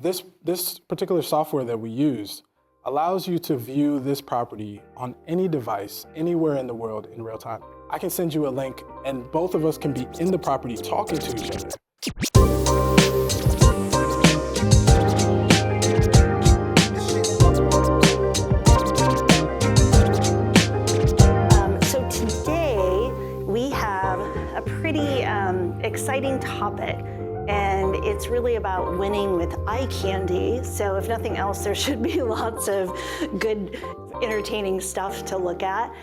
This particular software that we use allows you to view this property on any device, anywhere in the world in real time. I can send you a link and both of us can be in the property talking to each other. So today we have a pretty exciting topic. And it's really about winning with eye candy. So if nothing else, there should be lots of good, entertaining stuff to look at.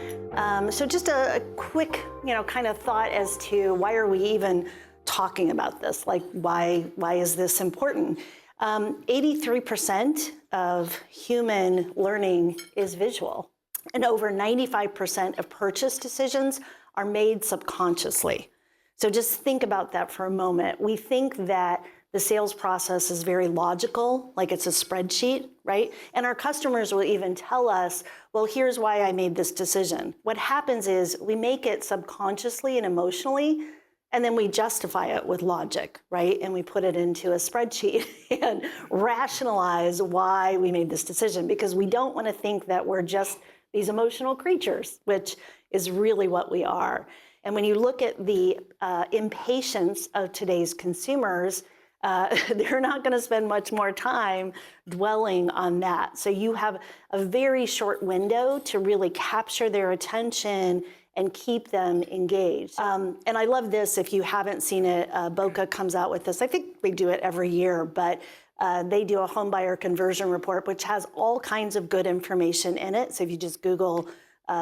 So just a quick, kind of thought as to why are we even talking about this? Like, why is this important? 83% of human learning is visual, and over 95% of purchase decisions are made subconsciously. So just think about that for a moment. We think that the sales process is very logical, like it's a spreadsheet, right? And our customers will even tell us, well, here's why I made this decision. What happens is we make it subconsciously and emotionally, and then we justify it with logic, right? And we put it into a spreadsheet and rationalize why we made this decision, because we don't want to think that we're just these emotional creatures, which is really what we are. And when you look at the impatience of today's consumers, they're not going to spend much more time dwelling on that. So you have a very short window to really capture their attention and keep them engaged. And I love this. If you haven't seen it, Boca comes out with this. I think we do it every year, but they do a homebuyer conversion report, which has all kinds of good information in it. So if you just Google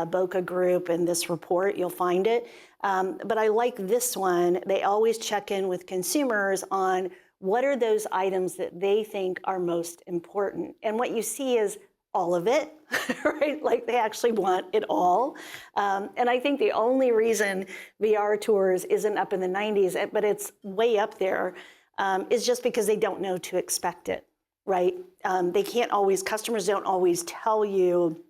Boca Group and this report, you'll find it. But I like this one. They always check in with consumers on what are those items that they think are most important. And what you see is all of it, right? Like they actually want it all. And I think the only reason VR tours isn't up in the 90s, but it's way up there, is just because they don't know to expect it, right? They can't always, customers don't always tell you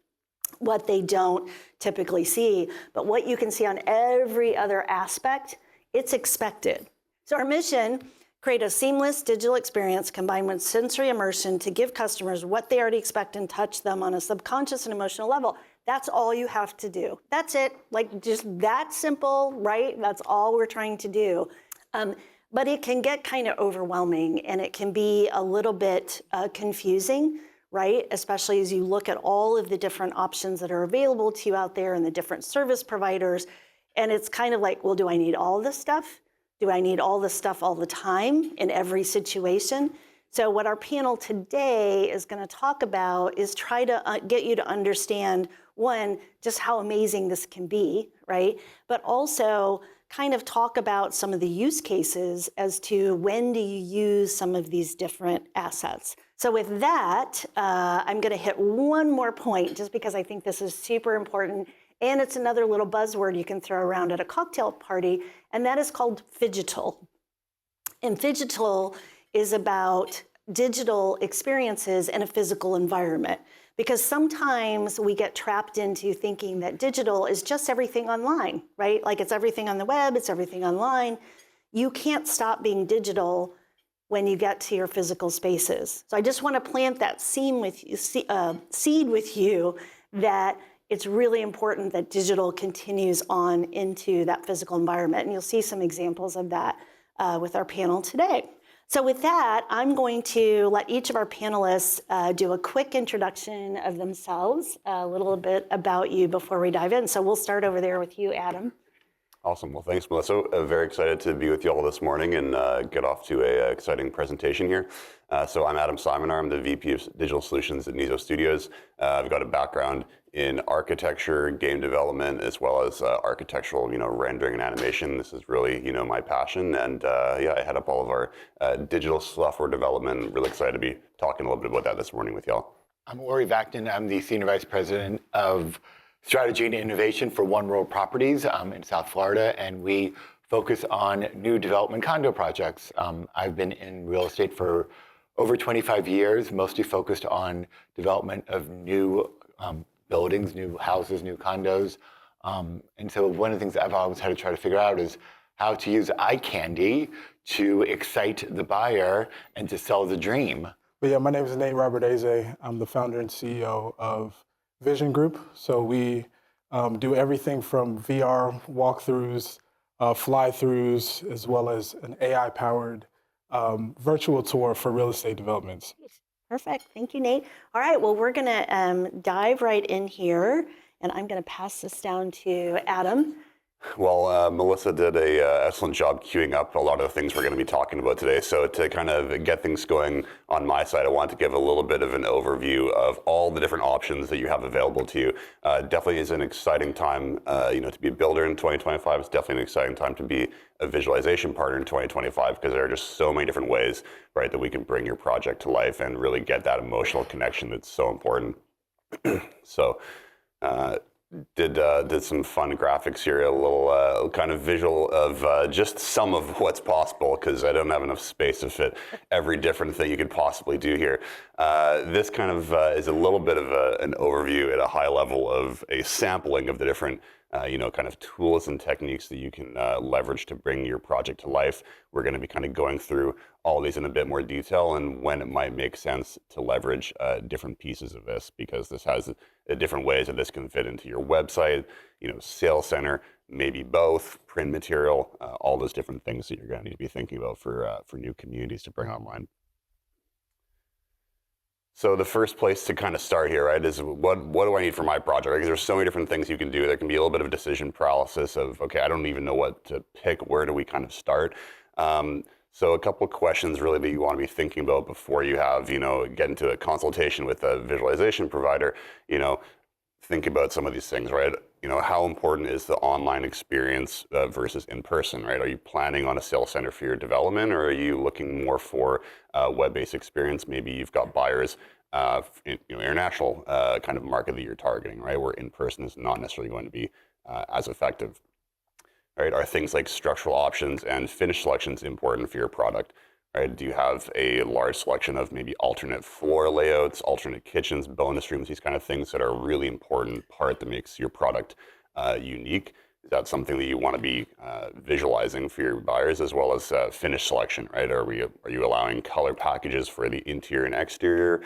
what they don't typically see, but what you can see on every other aspect, it's expected. So our mission, create a seamless digital experience combined with sensory immersion to give customers what they already expect and touch them on a subconscious and emotional level. That's all you have to do. That's it, like just that simple, right? That's all we're trying to do. But it can get kind of overwhelming and it can be a little bit confusing, right? Especially as you look at all of the different options that are available to you out there and the different service providers. And it's kind of like, well, do I need all this stuff? Do I need all this stuff all the time in every situation? So what our panel today is going to talk about is try to get you to understand, one, just how amazing this can be, right? But also kind of talk about some of the use cases as to when do you use some of these different assets. So with that, I'm going to hit one more point just because I think this is super important. And it's another little buzzword you can throw around at a cocktail party, and that is called phygital. And phygital is about digital experiences in a physical environment. Because sometimes we get trapped into thinking that digital is just everything online, right? Like it's everything on the web, it's everything online. You can't stop being digital when you get to your physical spaces. So I just want to plant that seed with you that it's really important that digital continues on into that physical environment. And you'll see some examples of that with our panel today. So with that, I'm going to let each of our panelists do a quick introduction of themselves, a little bit about you before we dive in. So we'll start over there with you, Adam. Awesome. Well, thanks, Melissa. Very excited to be with you all this morning and get off to an exciting presentation here. So I'm Adam Simonar. I'm the VP of Digital Solutions at Neezo Studios. I've got a background in architecture, game development, as well as architectural, rendering and animation. This is really, my passion. And yeah, I head up all of our digital software development. Really excited to be talking a little bit about that this morning with y'all. I'm Vaknin. I'm the Senior Vice President of Strategy and Innovation for OneWorld Properties in South Florida, and we focus on new development condo projects. I've been in real estate for over 25 years, mostly focused on development of new buildings, new houses, new condos. And so one of the things I've always had to try to figure out is how to use eye candy to excite the buyer and to sell the dream. But yeah, my name is Robert-Eze. I'm the founder and CEO of Vision Group. So we do everything from VR walkthroughs, fly-throughs, as well as an AI-powered virtual tour for real estate developments. Perfect. Thank you, Nate. All right. Well, we're going to dive right in here, and I'm going to pass this down to Adam. Well, Melissa did an excellent job queuing up a lot of the things we're going to be talking about today. So to kind of get things going on my side, I want to give a little bit of an overview of all the different options that you have available to you. Definitely is an exciting time, to be a builder in 2025. It's definitely an exciting time to be a visualization partner in 2025 because there are just so many different ways, right, that we can bring your project to life and really get that emotional connection that's so important. So. Did some fun graphics here, a little kind of visual of just some of what's possible because I don't have enough space to fit every different thing you could possibly do here. This kind of is a little bit of an overview at a high level of a sampling of the different kind of tools and techniques that you can leverage to bring your project to life. We're going to be kind of going through all these in a bit more detail and when it might make sense to leverage different pieces of this because this has different ways that this can fit into your website, sales center, maybe both, print material, all those different things that you're going to need to be thinking about for new communities to bring online. So the first place to kind of start here, right, is what do I need for my project? Because there's so many different things you can do. There can be a little bit of decision paralysis of, okay, I don't even know what to pick. Where do we kind of start? So a couple of questions really that you want to be thinking about before you have, get into a consultation with a visualization provider, think about some of these things, right? How important is the online experience versus in person, right? Are you planning on a sales center for your development or are you looking more for a web-based experience? Maybe you've got buyers in international kind of market that you're targeting, right? Where in person is not necessarily going to be as effective. Right? Are things like structural options and finish selections important for your product? Right? Do you have a large selection of maybe alternate floor layouts, alternate kitchens, bonus rooms, these kind of things that are a really important part that makes your product unique? Is that something that you want to be visualizing for your buyers as well as finish selection, right? Are you allowing color packages for the interior and exterior?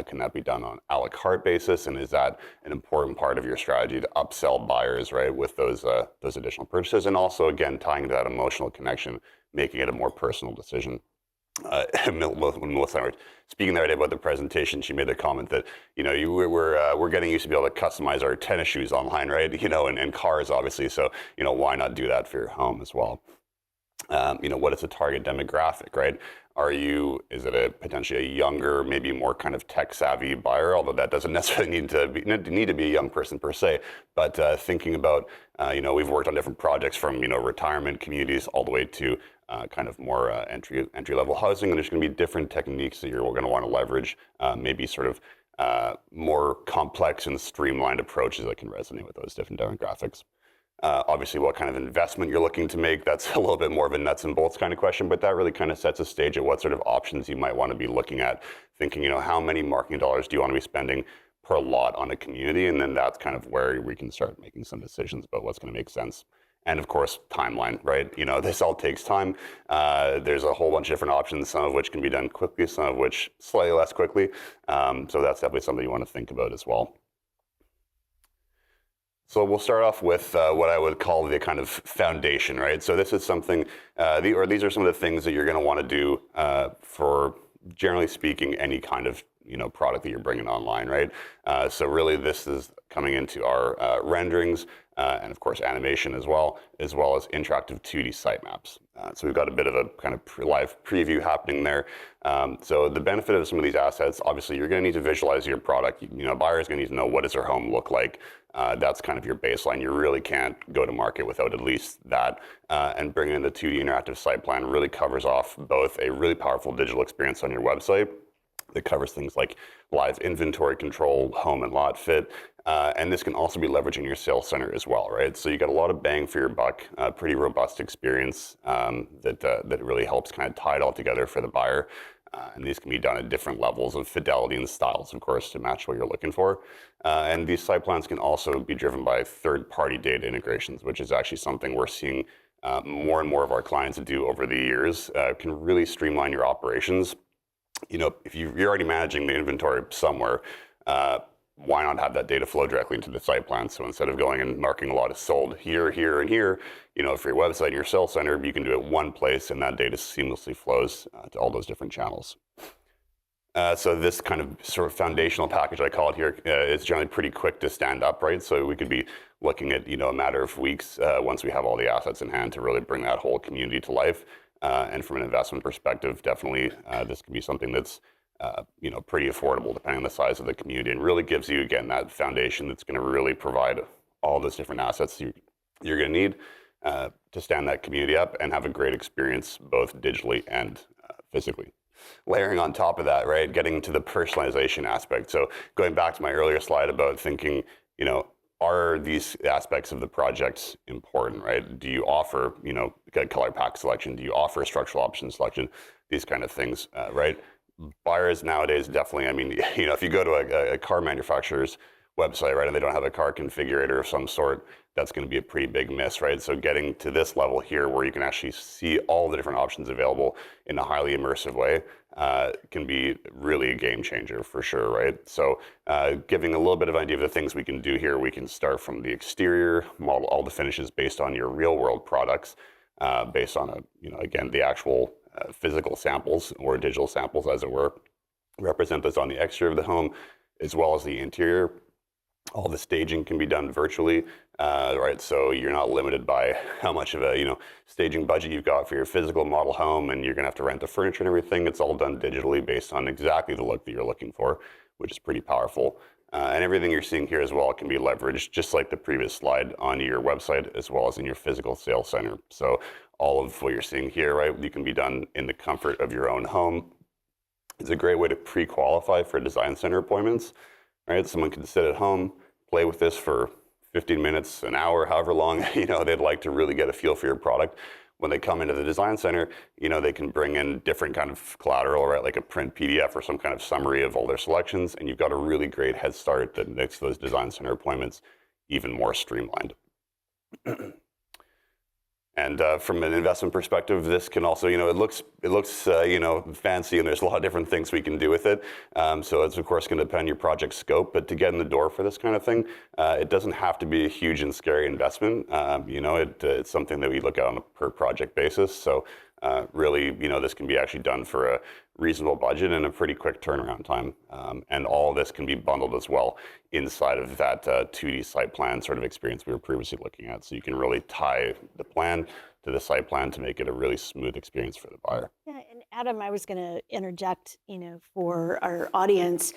Can that be done on a la carte basis? And is that an important part of your strategy to upsell buyers, right, with those additional purchases? And also, again, tying to that emotional connection, making it a more personal decision. When Melissa and I were speaking the other day about the presentation, she made the comment that, we're getting used to be able to customize our tennis shoes online, right? And cars, obviously. So, why not do that for your home as well? What is the target demographic, right? Is it potentially a younger, maybe more kind of tech savvy buyer, although that doesn't necessarily need to be a young person per se, but thinking about, we've worked on different projects from, retirement communities all the way to kind of more entry level housing, and there's going to be different techniques that you're going to want to leverage, maybe sort of more complex and streamlined approaches that can resonate with those different demographics. Obviously, what kind of investment you're looking to make, that's a little bit more of a nuts and bolts kind of question, but that really kind of sets a stage at what sort of options you might want to be looking at, thinking, how many marketing dollars do you want to be spending per lot on a community? And then that's kind of where we can start making some decisions about what's going to make sense. And of course, timeline, right? This all takes time. There's a whole bunch of different options, some of which can be done quickly, some of which slightly less quickly. So that's definitely something you want to think about as well. So we'll start off with what I would call the kind of foundation, right? So this is something, these are some of the things that you're going to want to do for, generally speaking, any kind of product that you're bringing online, right? So really, this is coming into our renderings and of course animation as well as interactive 2D sitemaps. So we've got a bit of a kind of live preview happening there. So the benefit of some of these assets, obviously, you're going to need to visualize your product. Buyers going to need to know what does their home look like. That's kind of your baseline. You really can't go to market without at least that. And bringing in the 2D interactive site plan really covers off both a really powerful digital experience on your website that covers things like live inventory control, home and lot fit, and this can also be leveraging your sales center as well, right? So you got a lot of bang for your buck, pretty robust experience that really helps kind of tie it all together for the buyer. And these can be done at different levels of fidelity and styles, of course, to match what you're looking for. And these site plans can also be driven by third-party data integrations, which is actually something we're seeing more and more of our clients do over the years can really streamline your operations. If you're already managing the inventory somewhere, why not have that data flow directly into the site plan? So instead of going and marking a lot as sold here, here, and here, for your website and your sales center, you can do it one place, and that data seamlessly flows to all those different channels. So this kind of sort of foundational package, I call it here, is generally pretty quick to stand up, right? So we could be looking at, a matter of weeks once we have all the assets in hand to really bring that whole community to life. And from an investment perspective, definitely this can be something that's pretty affordable depending on the size of the community, and really gives you, again, that foundation that's going to really provide all those different assets you're going to need to stand that community up and have a great experience both digitally and physically. Layering on top of that, right, getting to the personalization aspect. So going back to my earlier slide about thinking, are these aspects of the project important, right? Do you offer, color pack selection? Do you offer structural option selection? These kind of things, right? Buyers nowadays definitely, if you go to a car manufacturer's website, right, and they don't have a car configurator of some sort, that's going to be a pretty big miss, right? So getting to this level here where you can actually see all the different options available in a highly immersive way can be really a game changer for sure, right? So giving a little bit of idea of the things we can do here, we can start from the exterior, model all the finishes based on your real world products, based on, again, the actual physical samples or digital samples, as it were, represent those on the exterior of the home, as well as the interior. All the staging can be done virtually, right? So you're not limited by how much of a staging budget you've got for your physical model home, and you're gonna have to rent the furniture and everything. It's all done digitally based on exactly the look that you're looking for, which is pretty powerful. And everything you're seeing here as well can be leveraged, just like the previous slide, on your website as well as in your physical sales center. So all of what you're seeing here, right, you can be done in the comfort of your own home. It's a great way to pre-qualify for design center appointments. Right, someone can sit at home, play with this for 15 minutes, an hour, however long they'd like to really get a feel for your product. When they come into the design center, they can bring in different kind of collateral, right, like a print PDF or some kind of summary of all their selections, and you've got a really great head start that makes those design center appointments even more streamlined. And from an investment perspective, this can also, it looks fancy, and there's a lot of different things we can do with it. So it's of course going to depend on your project scope, but to get in the door for this kind of thing, it doesn't have to be a huge and scary investment. It's something that we look at on a per project basis. So really, this can be actually done for a reasonable budget and a pretty quick turnaround time. And all of this can be bundled as well inside of that 2D site plan sort of experience we were previously looking at. So you can really tie the plan to the site plan to make it a really smooth experience for the buyer. Yeah, and Adam, I was going to interject, for our audience.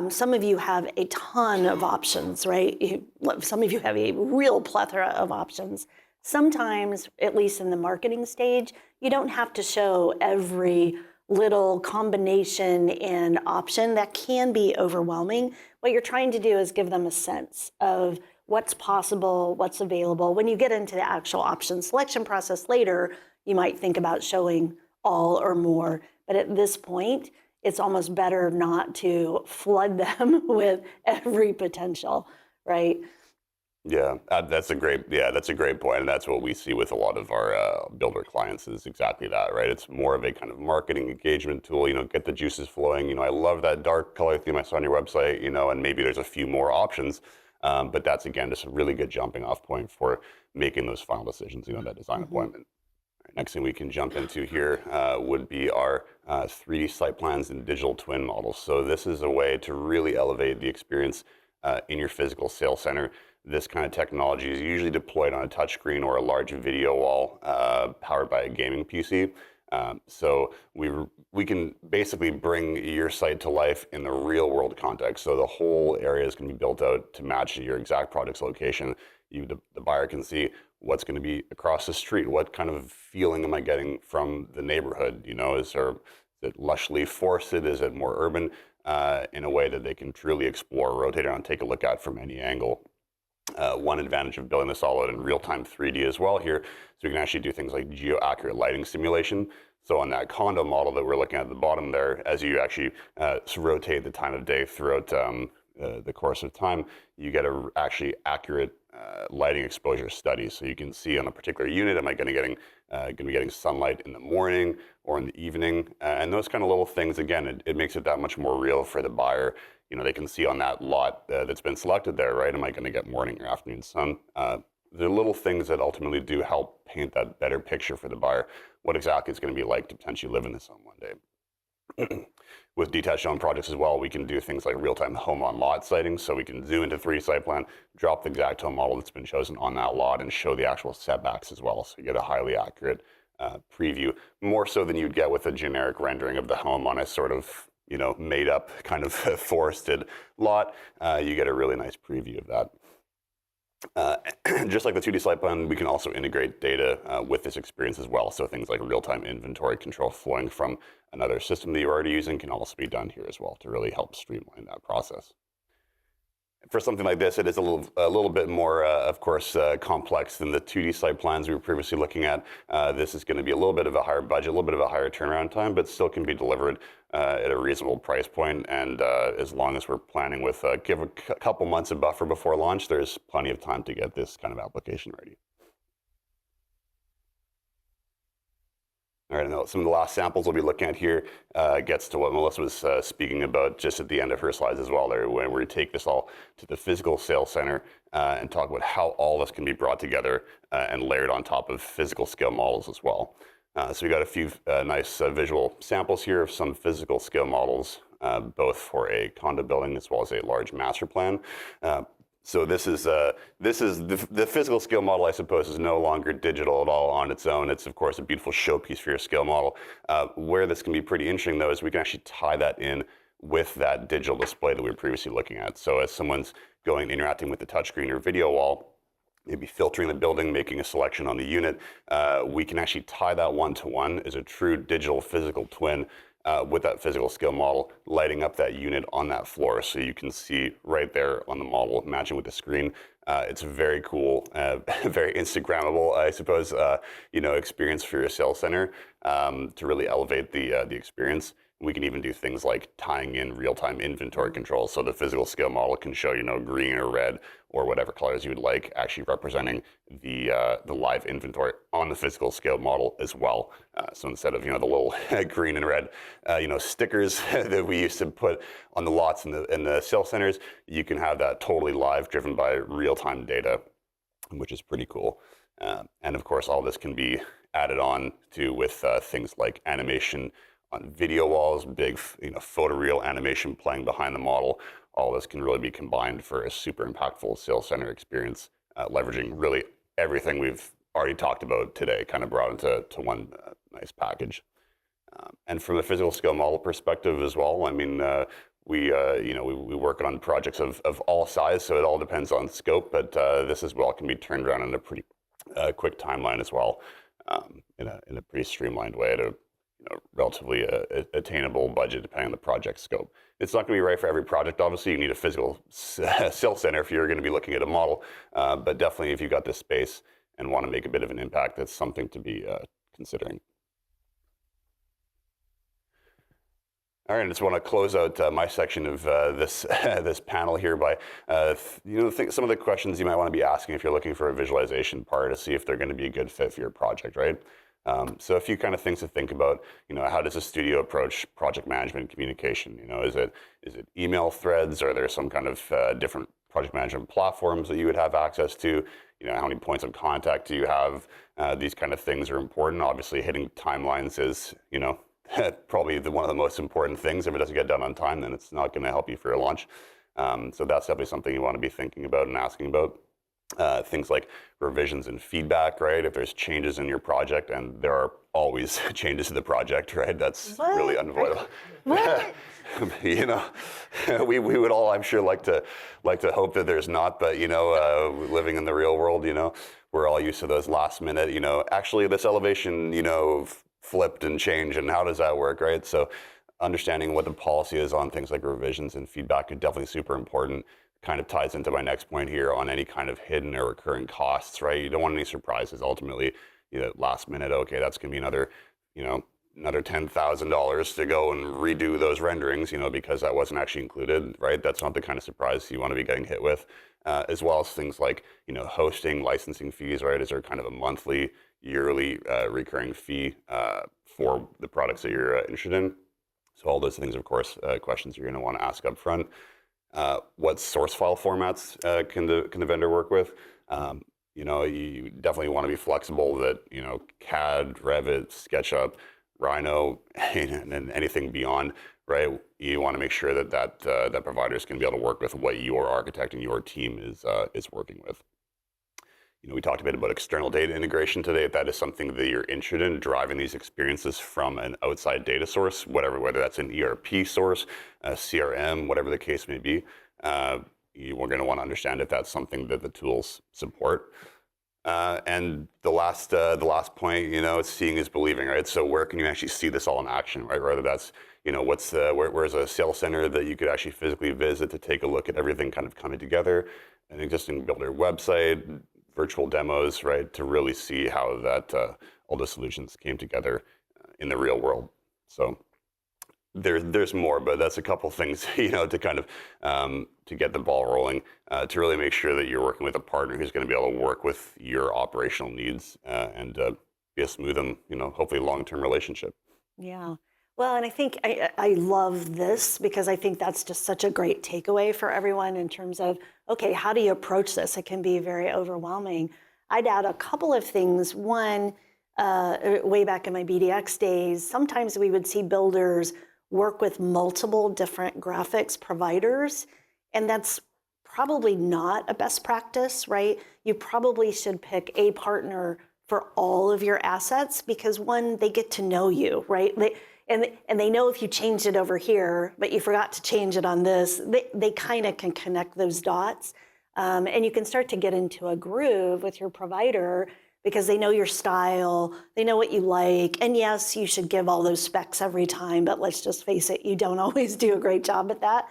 Some of you have a ton of options, right? Some of you have a real plethora of options. Sometimes, at least in the marketing stage, you don't have to show every little combination and option. That can be overwhelming. What you're trying to do is give them a sense of what's possible, what's available. When you get into the actual option selection process later, you might think about showing all or more. But at this point, it's almost better not to flood them with every potential, right? Yeah, that's a great point, and that's what we see with a lot of our builder clients is exactly that, right? It's more of a kind of marketing engagement tool, get the juices flowing. I love that dark color theme I saw on your website, and maybe there's a few more options, but that's, again, just a really good jumping off point for making those final decisions, that design appointment. Right, next thing we can jump into here would be our 3D site plans and digital twin models. So this is a way to really elevate the experience in your physical sales center. This kind of technology is usually deployed on a touchscreen or a large video wall powered by a gaming PC. So we can basically bring your site to life in the real world context. So the whole area is going to be built out to match your exact product's location. The buyer can see what's going to be across the street. What kind of feeling am I getting from the neighborhood? Is it lushly forested? Is it more urban? In a way that they can truly explore, rotate around, take a look at from any angle. One advantage of building this all out in real-time 3D as well here, so we can actually do things like geo-accurate lighting simulation. So on that condo model that we're looking at the bottom there, as you actually rotate the time of day throughout the course of time, you get a actually accurate lighting exposure studies. So you can see on a particular unit, am I going to be getting sunlight in the morning or in the evening? And those kind of little things, again, it makes it that much more real for the buyer. You know, they can see on that lot that's been selected there, right? Am I going to get morning or afternoon sun? The little things that ultimately do help paint that better picture for the buyer, what exactly it's going to be like to potentially live in this home one day. With detached home projects as well, we can do things like real-time home on lot sightings. So we can zoom into 3D site plan, drop the exact home model that's been chosen on that lot, and show the actual setbacks as well. So you get a highly accurate preview, more so than you'd get with a generic rendering of the home on a sort of, you know, made up kind of forested lot. You get a really nice preview of that. Just like the 2D site plan, we can also integrate data with this experience as well. So things like real-time inventory control flowing from another system that you're already using can also be done here as well to really help streamline that process. For something like this, it is a little bit more, of course, complex than the 2D site plans we were previously looking at. This is going to be a little bit of a higher budget, a little bit of a higher turnaround time, but still can be delivered at a reasonable price point. And as long as we're planning with give a couple months of buffer before launch, there's plenty of time to get this kind of application ready. All right, and some of the last samples we'll be looking at here gets to what Melissa was speaking about just at the end of her slides as well, there, where we take this all to the physical sales center and talk about how all this can be brought together and layered on top of physical scale models as well. So we got a few nice visual samples here of some physical scale models, both for a condo building as well as a large master plan. So this is the physical scale model, I suppose, is no longer digital at all on its own. It's, of course, a beautiful showpiece for your scale model. Where this can be pretty interesting, though, is we can actually tie that in with that digital display that we were previously looking at. So as someone's going interacting with the touchscreen or video wall, maybe filtering the building, making a selection on the unit, we can actually tie that one-to-one as a true digital physical twin with that physical scale model, lighting up that unit on that floor. So you can see right there on the model, matching with the screen. It's very cool, very Instagrammable, I suppose, experience for your sales center to really elevate the experience. We can even do things like tying in real-time inventory control. So the physical scale model can show, green or red or whatever colors you would like, actually representing the live inventory on the physical scale model as well. So instead of, the little green and red, stickers that we used to put on the lots in the sales centers, you can have that totally live, driven by real-time data, which is pretty cool. And of course, all this can be added on to with things like animation on video walls, big, photoreal animation playing behind the model. All this can really be combined for a super impactful sales center experience, leveraging really everything we've already talked about today, kind of brought into one nice package. And from a physical scale model perspective as well, I mean, we work on projects of all size, so it all depends on scope, but this as well can be turned around in a pretty quick timeline as well, in a pretty streamlined way to relatively attainable budget depending on the project scope. It's not going to be right for every project. Obviously, you need a physical sales center if you're going to be looking at a model, but definitely if you've got this space and want to make a bit of an impact, that's something to be considering. All right, I just want to close out my section of this panel here by some of the questions you might want to be asking if you're looking for a visualization part to see if they're going to be a good fit for your project, right? So a few kind of things to think about. How does a studio approach project management and communication? Is it email threads? Are there some kind of different project management platforms that you would have access to? How many points of contact do you have? These kind of things are important. Obviously, hitting timelines is probably one of the most important things. If it doesn't get done on time, then it's not going to help you for your launch. So that's definitely something you want to be thinking about and asking about. Things like revisions and feedback, right? If there's changes in your project, and there are always changes to the project, right? That's really unavoidable. What? We would all, I'm sure, like to hope that there's not, but living in the real world, we're all used to those last minute, actually this elevation, flipped and changed, and how does that work, right? So understanding what the policy is on things like revisions and feedback is definitely super important. Kind of ties into my next point here on any kind of hidden or recurring costs, right? You don't want any surprises. Ultimately, last minute, okay, that's going to be another, another $10,000 to go and redo those renderings, because that wasn't actually included, right? That's not the kind of surprise you want to be getting hit with, as well as things like, hosting, licensing fees, right? Is there kind of a monthly, yearly recurring fee for the products that you're interested in? So all those things, of course, questions you're going to want to ask up front. What source file formats can the vendor work with? You definitely want to be flexible that, CAD, Revit, SketchUp, Rhino, and anything beyond, right? You want to make sure that provider is going to be able to work with what your architect and your team is working with. We talked a bit about external data integration today. If that is something that you're interested in, driving these experiences from an outside data source, whether that's an ERP source, a CRM, whatever the case may be, you are going to want to understand if that's something that the tools support. And the last point, it's seeing is believing, right? So where can you actually see this all in action, right? Whether that's, where's a sales center that you could actually physically visit to take a look at everything kind of coming together, an existing Builder website, virtual demos, right, to really see how that all the solutions came together in the real world. So there's more, but that's a couple things, to kind of to get the ball rolling, to really make sure that you're working with a partner who's going to be able to work with your operational needs and be a smooth and hopefully long-term relationship. Yeah. Well, and I think I love this because I think that's just such a great takeaway for everyone in terms of, okay, how do you approach this? It can be very overwhelming. I'd add a couple of things. One, way back in my BDX days, sometimes we would see builders work with multiple different graphics providers, and that's probably not a best practice, right? You probably should pick a partner for all of your assets because one, they get to know you, right? And they know if you changed it over here, but you forgot to change it on this, they kind of can connect those dots. And you can start to get into a groove with your provider because they know your style, they know what you like. And yes, you should give all those specs every time, but let's just face it, you don't always do a great job at that.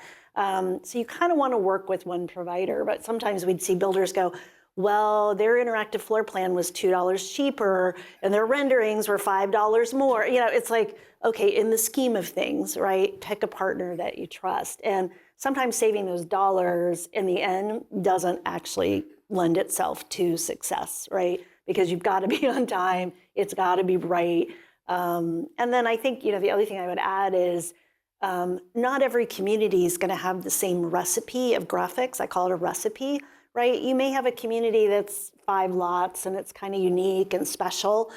So you kind of want to work with one provider, but sometimes we'd see builders go, well, their interactive floor plan was $2 cheaper and their renderings were $5 more. It's like, okay, in the scheme of things, right? Pick a partner that you trust. And sometimes saving those dollars in the end doesn't actually lend itself to success, right? Because you've got to be on time, it's got to be right. And then I think, the other thing I would add is not every community is going to have the same recipe of graphics. I call it a recipe. Right? You may have a community that's 5 lots and it's kind of unique and special.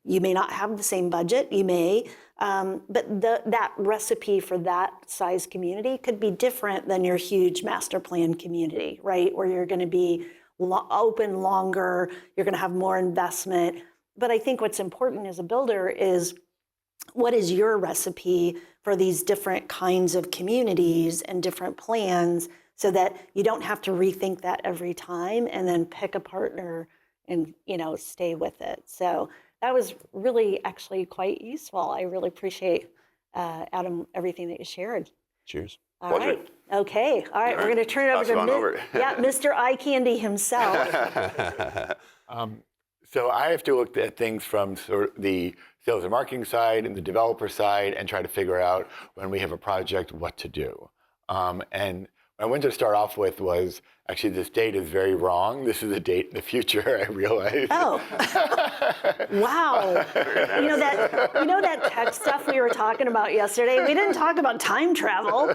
You may not have the same budget, you may, but that recipe for that size community could be different than your huge master plan community, right? Where you're going to be open longer, you're going to have more investment. But I think what's important as a builder is what is your recipe for these different kinds of communities and different plans so that you don't have to rethink that every time and then pick a partner and, stay with it. So that was really actually quite useful. I really appreciate, Adam, everything that you shared. Cheers. All right. Okay. All right. We're going to turn it over to Mr. Eye Candy himself. So I have to look at things from sort of the sales and marketing side and the developer side and try to figure out when we have a project what to do. And what I wanted to start off with was, actually, this date is very wrong. This is a date in the future, I realized. Oh, wow. That tech stuff we were talking about yesterday? We didn't talk about time travel.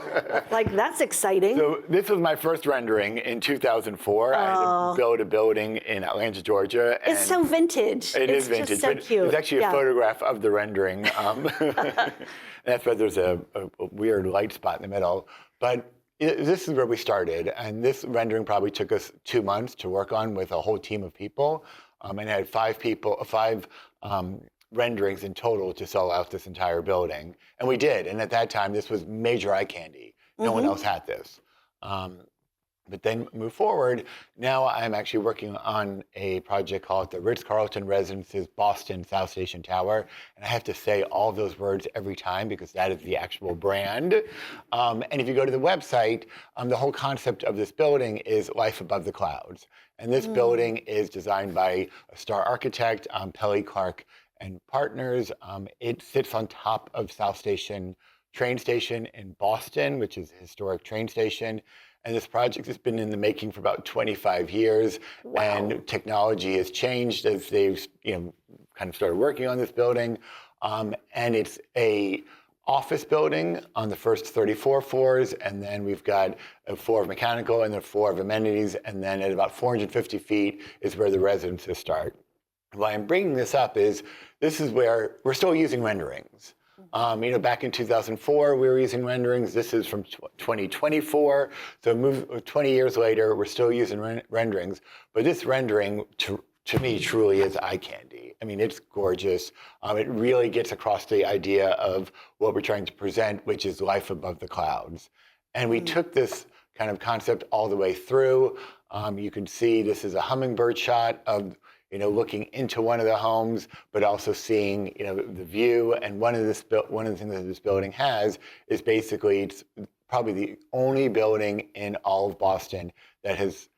Like, that's exciting. So this was my first rendering in 2004. I had to build a building in Atlanta, Georgia. And it's so vintage. It's vintage. Just so cute. It's actually a photograph of the rendering. That's why there's a weird light spot in the middle. But this is where we started, and this rendering probably took us 2 months to work on with a whole team of people, and I had 5 renderings in total to sell out this entire building, and we did. And at that time, this was major eye candy. No one else had this. But then move forward, now I'm actually working on a project called the Ritz Carlton Residences Boston South Station Tower. And I have to say all of those words every time because that is the actual brand. And if you go to the website, the whole concept of this building is life above the clouds. And this building is designed by a star architect, Pelly Clark and partners. It sits on top of South Station train station in Boston, which is a historic train station. And this project has been in the making for about 25 years. Wow. And technology has changed as they've kind of started working on this building. And it's a office building on the first 34 floors, and then we've got a floor of mechanical and a floor of amenities, and then at about 450 feet is where the residences start. Why I'm bringing this up is this is where we're still using renderings. Back in 2004, we were using renderings. This is from 2024. So 20 years later, we're still using renderings. But this rendering, to me, truly is eye candy. I mean, it's gorgeous. It really gets across the idea of what we're trying to present, which is life above the clouds. And we took this kind of concept all the way through. You can see this is a hummingbird shot of looking into one of the homes, but also seeing, the view. And one of the things that this building has is basically it's probably the only building in all of Boston that has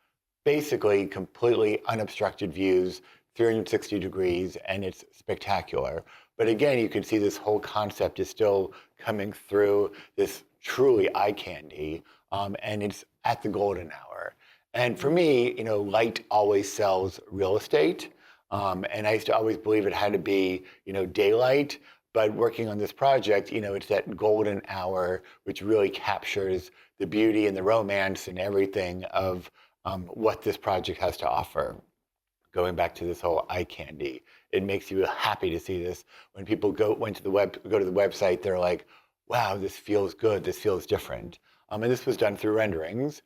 basically completely unobstructed views, 360 degrees, and it's spectacular. But again, you can see this whole concept is still coming through this truly eye candy, and it's at the golden hour. And for me, light always sells real estate. And I used to always believe it had to be, daylight. But working on this project, it's that golden hour, which really captures the beauty and the romance and everything of what this project has to offer. Going back to this whole eye candy, it makes you happy to see this. When people go to the website, they're like, wow, this feels good, this feels different. And this was done through renderings.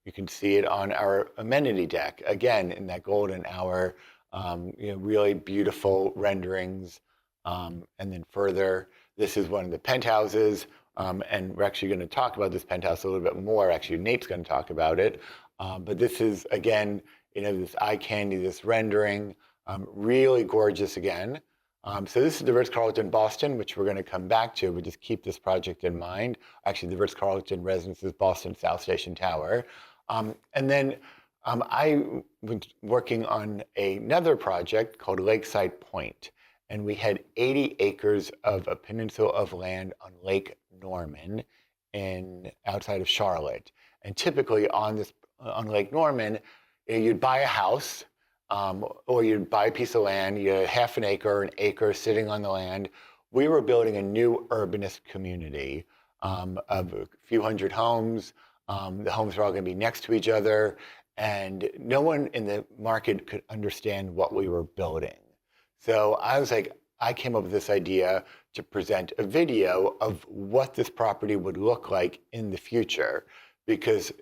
You can see it on our amenity deck, again, in that golden hour, really beautiful renderings. And then further, this is one of the penthouses, and we're actually going to talk about this penthouse a little bit more. Actually, Nate's going to talk about it. But this is, again, this eye candy, this rendering, really gorgeous again. So this is the Ritz-Carlton Boston, which we're going to come back to, but just keep this project in mind. Actually, the Ritz-Carlton Residences Boston South Station Tower. And then I was working on another project called Lakeside Point. And we had 80 acres of a peninsula of land on Lake Norman outside of Charlotte. And typically on Lake Norman, you'd buy a house, or you'd buy a piece of land, you had half an acre sitting on the land. We were building a new urbanist community of a few hundred homes. The homes were all going to be next to each other, and no one in the market could understand what we were building. So I came up with this idea to present a video of what this property would look like in the future, because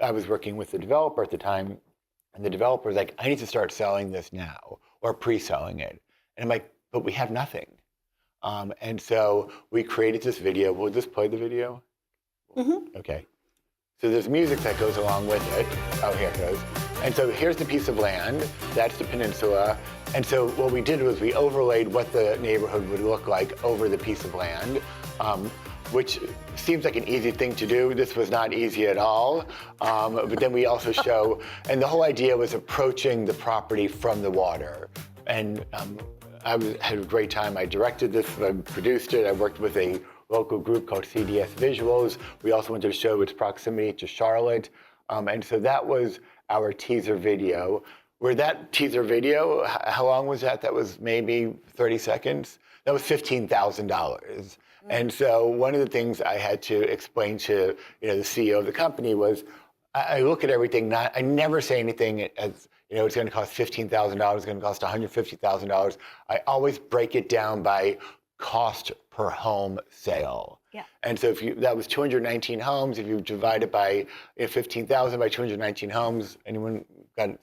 I was working with the developer at the time, and the developer was like, I need to start selling this now, or pre-selling it. And I'm like, but we have nothing. And so we created this video. We'll just play the video. Mm-hmm. Okay. So there's music that goes along with it. Oh, here it goes. And so here's the piece of land. That's the peninsula. And so what we did was we overlaid what the neighborhood would look like over the piece of land, which seems like an easy thing to do. This was not easy at all. But then we also show, and the whole idea was approaching the property from the water. And I had a great time. I directed this, I produced it. I worked with a local group called CDS Visuals. We also wanted to show its proximity to Charlotte. And so that was our teaser video. Where that teaser video, how long was that? That was maybe 30 seconds. That was $15,000. And so one of the things I had to explain to the CEO of the company was, I look at everything, I never say anything as, it's going to cost $15,000, it's going to cost $150,000. I always break it down by cost per home sale. Yeah. And so that was 219 homes. If you divide it by 15,000 by 219 homes, anyone got it?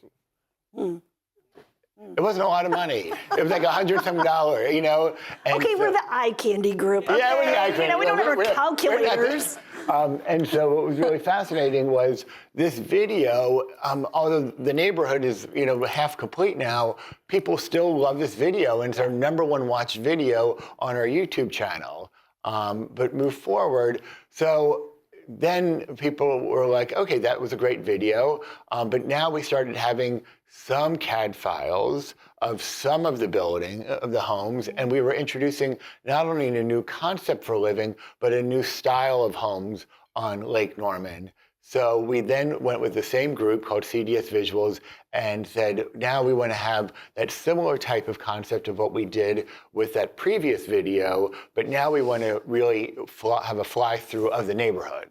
It wasn't a lot of money. It was like $100-some. And okay, we're the eye candy group. Okay? Yeah, we're the eye candy. We don't have our calculators. And so what was really fascinating was this video, although the neighborhood is, half complete now, people still love this video, and it's our #1 watched video on our YouTube channel. But move forward. So then people were like, okay, that was a great video. But now we started having some CAD files of some of the building, of the homes, and we were introducing not only a new concept for living, but a new style of homes on Lake Norman. So we then went with the same group called CDS Visuals and said, now we want to have that similar type of concept of what we did with that previous video, but now we want to really have a fly through of the neighborhood.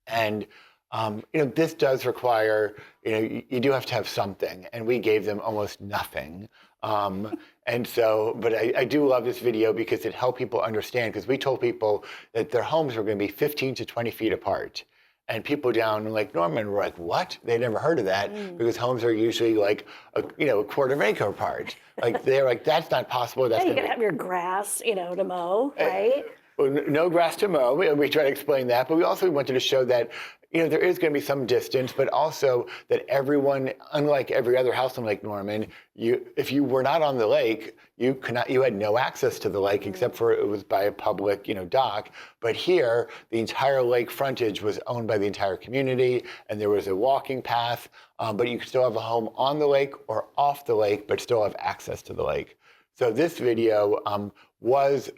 And this does require, you do have to have something, and we gave them almost nothing. And so, but I do love this video because it helped people understand, because we told people that their homes were going to be 15 to 20 feet apart. And people down in Lake Norman were like, what? They never heard of that, because homes are usually like a quarter of an acre apart. Like they're like, that's not possible. That's you can have your grass, to mow, right? Well, no grass to mow. We try to explain that, but we also wanted to show that there is going to be some distance, but also that everyone, unlike every other house in Lake Norman, if you were not on the lake, you had no access to the lake except for it was by a public, dock. But here, the entire lake frontage was owned by the entire community, and there was a walking path. But you could still have a home on the lake or off the lake, but still have access to the lake. So this video was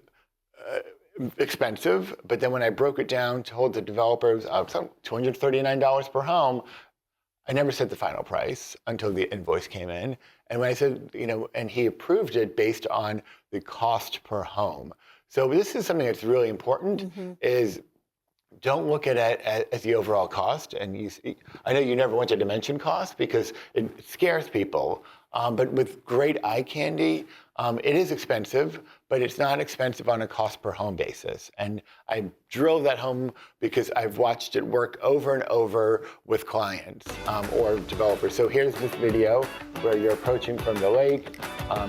expensive, but then when I broke it down, told the developers $239 per home, I never said the final price until the invoice came in. And when I said, and he approved it based on the cost per home. So this is something that's really important, is don't look at it as the overall cost. And I know you never wanted to mention cost because it scares people. But with great eye candy, it is expensive, but it's not expensive on a cost per home basis. And I drilled that home because I've watched it work over and over with clients or developers. So here's this video where you're approaching from the lake.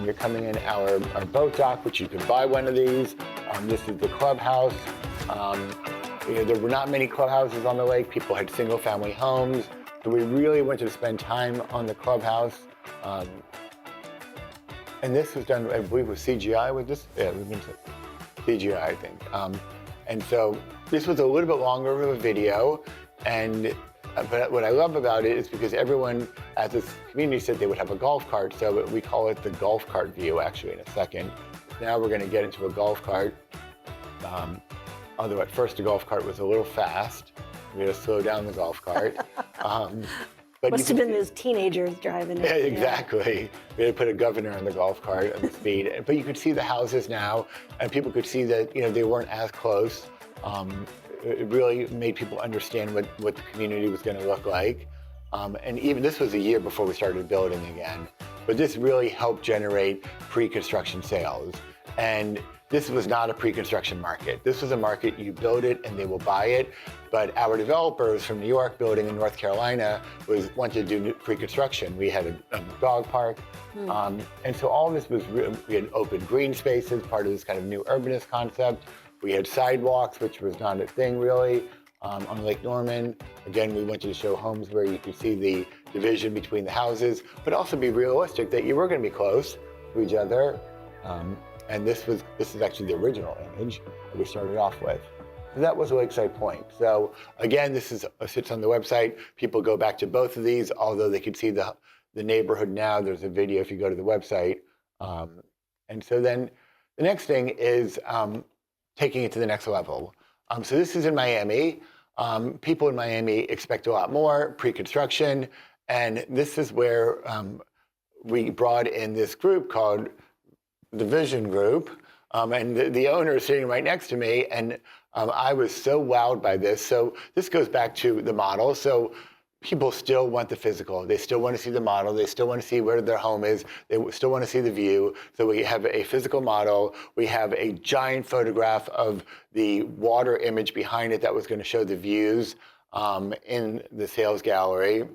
You're coming in our boat dock, which you could buy one of these. This is the clubhouse. There were not many clubhouses on the lake. People had single family homes. So we really wanted to spend time on the clubhouse. And this was done, I believe, with CGI with this. Yeah, we've been CGI, I think. And so this was a little bit longer of a video. But what I love about it is because everyone at this community said they would have a golf cart. So we call it the golf cart view, actually, in a second. Now we're going to get into a golf cart. Although at first the golf cart was a little fast. We're going to slow down the golf cart. But must have been those teenagers driving it. Yeah, exactly. We had to put a governor on the golf cart at the speed. But you could see the houses now, and people could see that they weren't as close. It really made people understand what the community was going to look like. And even this was a year before we started building again. But this really helped generate pre-construction sales. And this was not a pre-construction market. This was a market, you build it and they will buy it. But our developers from New York building in North Carolina wanted to do pre-construction. We had a dog park. And so all of this was, we had open green spaces, part of this kind of new urbanist concept. We had sidewalks, which was not a thing really, on Lake Norman. Again, we wanted to show homes where you could see the division between the houses, but also be realistic that you were going to be close to each other. And this is actually the original image that we started off with. So that was Lakeside Point. So again, this sits on the website. People go back to both of these, although they can see the neighborhood now. There's a video if you go to the website. And so then the next thing is taking it to the next level. So this is in Miami. People in Miami expect a lot more pre-construction. And this is where we brought in this group called the Vision Group, and the owner is sitting right next to me, and I was so wowed by this. So this goes back to the model. So people still want the physical. They still want to see the model. They still want to see where their home is. They still want to see the view. So we have a physical model. We have a giant photograph of the water image behind it that was going to show the views in the sales gallery.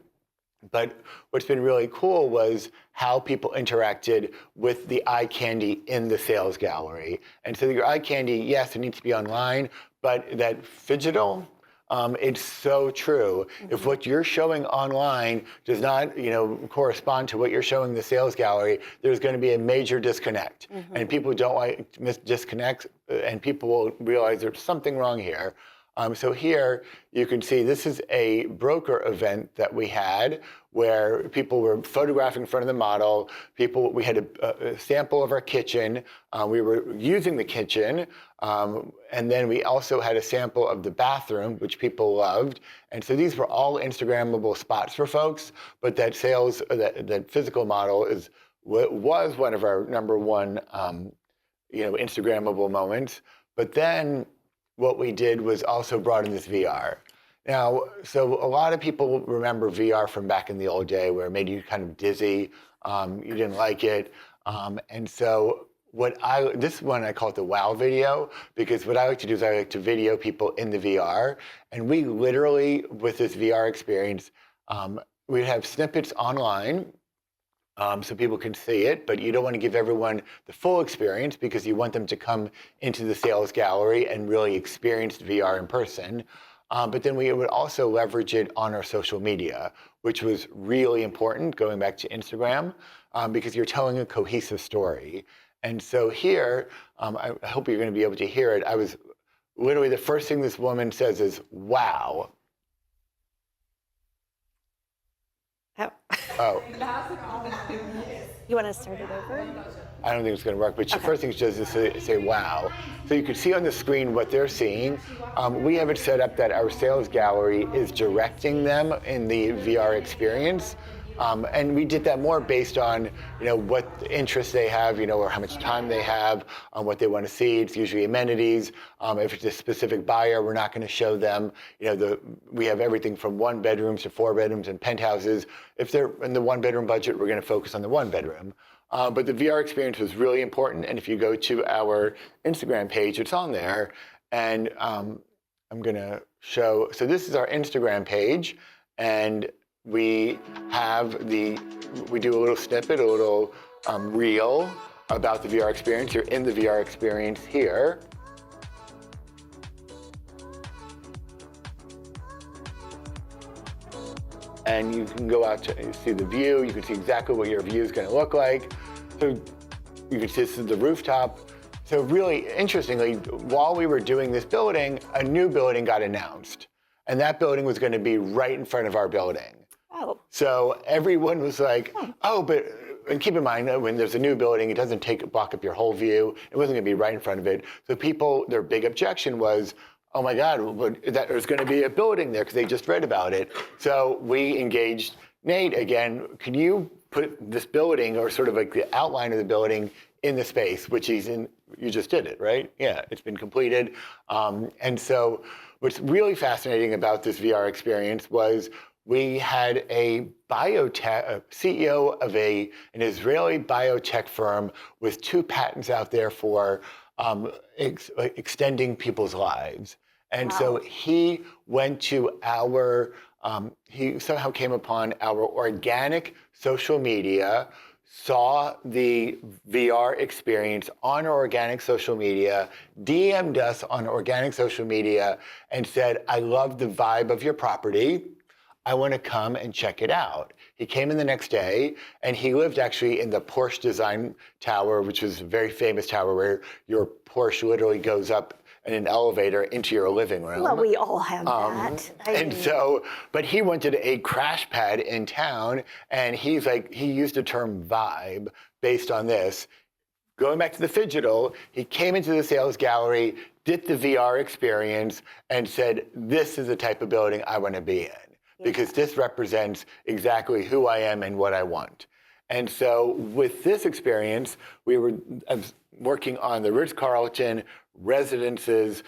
But what's been really cool was how people interacted with the eye candy in the sales gallery. And so your eye candy, yes, it needs to be online, but that phygital, it's so true. If what you're showing online does not, correspond to what you're showing in the sales gallery, there's going to be a major disconnect. And people don't like disconnects, and people will realize there's something wrong here. So here you can see this is a broker event that we had where people were photographing in front of the model. We had a sample of our kitchen. We were using the kitchen. And then we also had a sample of the bathroom, which people loved. And so these were all Instagrammable spots for folks. But that that physical model was one of our number one, Instagrammable moments. But then what we did was also brought in this VR. Now, so a lot of people remember VR from back in the old day where it made you kind of dizzy, you didn't like it. And so this one I call it the wow video, because what I like to do is I like to video people in the VR. And we literally, with this VR experience, we have snippets online so people can see it, but you don't want to give everyone the full experience because you want them to come into the sales gallery and really experience VR in person. But then we would also leverage it on our social media, which was really important, going back to Instagram, because you're telling a cohesive story. And so here, I hope you're going to be able to hear it. I was literally, the first thing this woman says is, wow. Oh. You want to start it over? I don't think it's going to work, but the first thing she does is say, wow. So you can see on the screen what they're seeing. We have it set up that our sales gallery is directing them in the VR experience. And we did that more based on, what interests they have, or how much time they have, what they want to see. It's usually amenities. If it's a specific buyer, we're not going to show them. We have everything from 1 bedrooms to 4 bedrooms and penthouses. If they're in the 1 bedroom budget, we're going to focus on the 1 bedroom. But the VR experience was really important. And if you go to our Instagram page, it's on there. And I'm going to show. So this is our Instagram page, and we do a little snippet, a little reel about the VR experience. You're in the VR experience here. And you can go out to see the view. You can see exactly what your view is going to look like. So you can see this is the rooftop. So really interestingly, while we were doing this building, a new building got announced. And that building was going to be right in front of our building. Oh. So everyone was like, and keep in mind, when there's a new building, it doesn't block up your whole view. It wasn't going to be right in front of it. So their big objection was, oh my God, there's going to be a building there because they just read about it. So we engaged Nate again. Can you put this building, or sort of like the outline of the building, in the space, which he's in? You just did it, right? Yeah, it's been completed. And so what's really fascinating about this VR experience was we had a CEO of an Israeli biotech firm with 2 patents out there for extending people's lives. And so he went to he somehow came upon our organic social media, saw the VR experience on our organic social media, DM'd us on organic social media, and said, I love the vibe of your property. I want to come and check it out. He came in the next day, and he lived actually in the Porsche Design Tower, which is a very famous tower where your Porsche literally goes up in an elevator into your living room. Well, we all have that. But he wanted a crash pad in town, and he used the term vibe based on this. Going back to the Phygital, he came into the sales gallery, did the VR experience, and said, this is the type of building I want to be in. Because this represents exactly who I am and what I want. And so with this experience, I was working on the Ritz Carlton, Residences,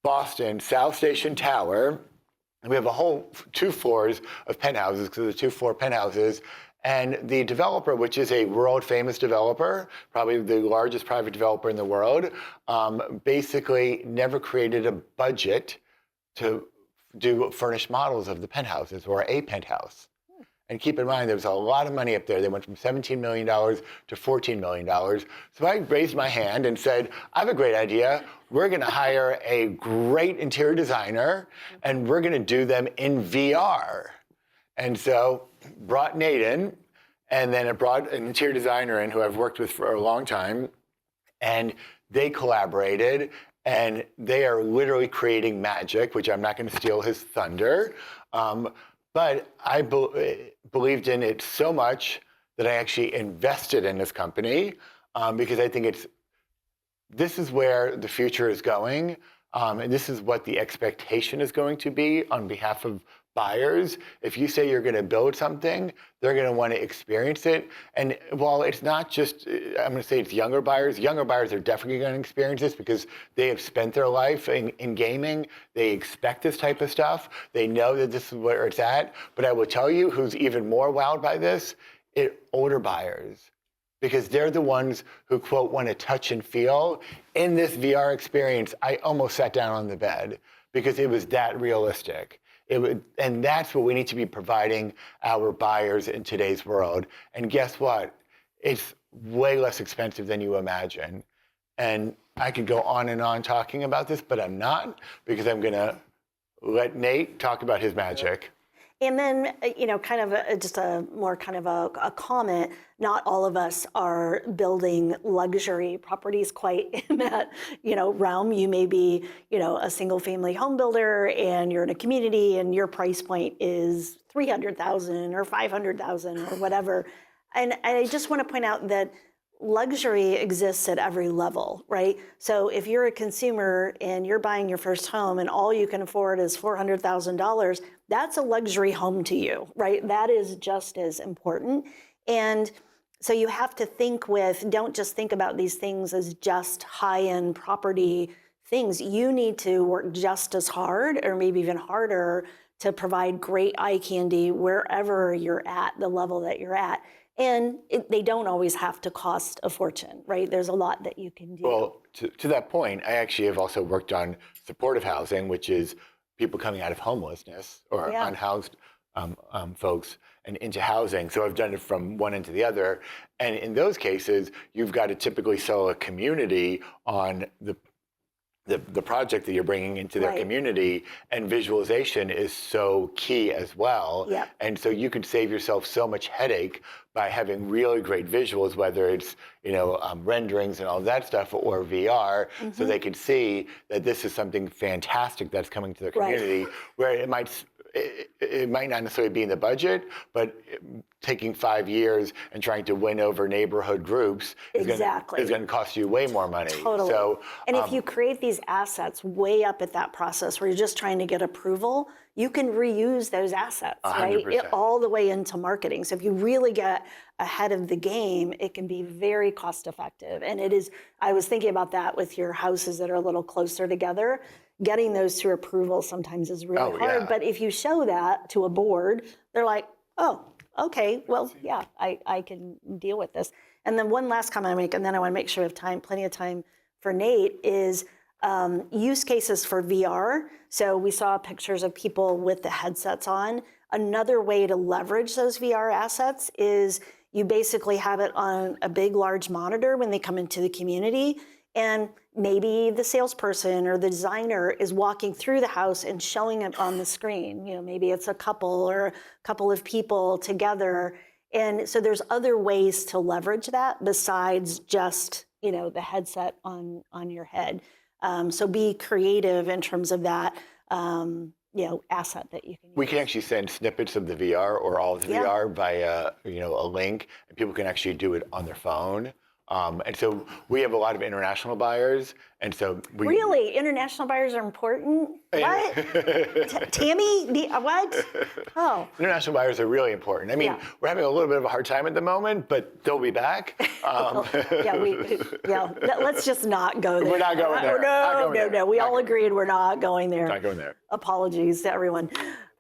Boston, South Station Tower. And we have a whole 2 floors of penthouses, because there's 2 floor penthouses. And the developer, which is a world famous developer, probably the largest private developer in the world, basically never created a budget to do furnished models of the penthouses, or a penthouse. And keep in mind, there was a lot of money up there. They went from $17 million to $14 million. So I raised my hand and said, I have a great idea. We're going to hire a great interior designer, and we're going to do them in VR. And so brought Nate in, and then I brought an interior designer in who I've worked with for a long time, and they collaborated. and they are literally creating magic, which I'm not going to steal his thunder. But I believed in it so much that I actually invested in this company because I think this is where the future is going, and this is what the expectation is going to be on behalf of buyers. If you say you're going to build something, they're going to want to experience it. And while it's not just, I'm going to say it's younger buyers are definitely going to experience this because they have spent their life in gaming. They expect this type of stuff. They know that this is where it's at. But I will tell you who's even more wowed by this, older buyers. Because they're the ones who, quote, want to touch and feel. In this VR experience, I almost sat down on the bed because it was that realistic. And that's what we need to be providing our buyers in today's world. And guess what? It's way less expensive than you imagine. And I could go on and on talking about this, but I'm not, because I'm going to let Nate talk about his magic. And then, kind of just a more kind of a comment, not all of us are building luxury properties quite in that, realm. You may be, a single family home builder and you're in a community and your price point is $300,000 or $500,000 or whatever. And I just want to point out that luxury exists at every level, right? So if you're a consumer and you're buying your first home and all you can afford is $400,000, that's a luxury home to you, right? That is just as important. And so you have to don't just think about these things as just high-end property things. You need to work just as hard or maybe even harder to provide great eye candy wherever you're at, the level that you're at. And they don't always have to cost a fortune, right? There's a lot that you can do. Well, to that point, I actually have also worked on supportive housing, which is people coming out of homelessness or unhoused folks and into housing. So I've done it from one end to the other. And in those cases, you've got to typically sell a community on the project that you're bringing into their community, and visualization is so key as well. Yep. And so you can save yourself so much headache by having really great visuals, whether it's renderings and all that stuff or VR, so they can see that this is something fantastic that's coming to their community, where it might not necessarily be in the budget, but taking 5 years and trying to win over neighborhood groups is going to cost you way more money. Totally. So, and if you create these assets way up at that process where you're just trying to get approval, you can reuse those assets, 100%. right? All the way into marketing. So if you really get ahead of the game, it can be very cost effective. And I was thinking about that with your houses that are a little closer together. Getting those through approval sometimes is really hard. Yeah. But if you show that to a board, they're like, oh, okay, well, yeah, I can deal with this. And then one last comment I make, and then I want to make sure we have plenty of time for Nate, is use cases for VR. So we saw pictures of people with the headsets on. Another way to leverage those VR assets is you basically have it on a big, large monitor when they come into the community. And maybe the salesperson or the designer is walking through the house and showing it on the screen. Maybe it's a couple or a couple of people together. And so there's other ways to leverage that besides just, the headset on your head. So be creative in terms of that, asset that you can use. we can actually send snippets of the VR or all of the VR via, a link, and people can actually do it on their phone. And so we have a lot of international buyers, and so Really? International buyers are important? What? Tammy? What? Oh. International buyers are really important. I mean, we're having a little bit of a hard time at the moment, but they'll be back. Let's just not go there. We're not going there. No. We all agreed we're not going there. Not going there. Apologies to everyone.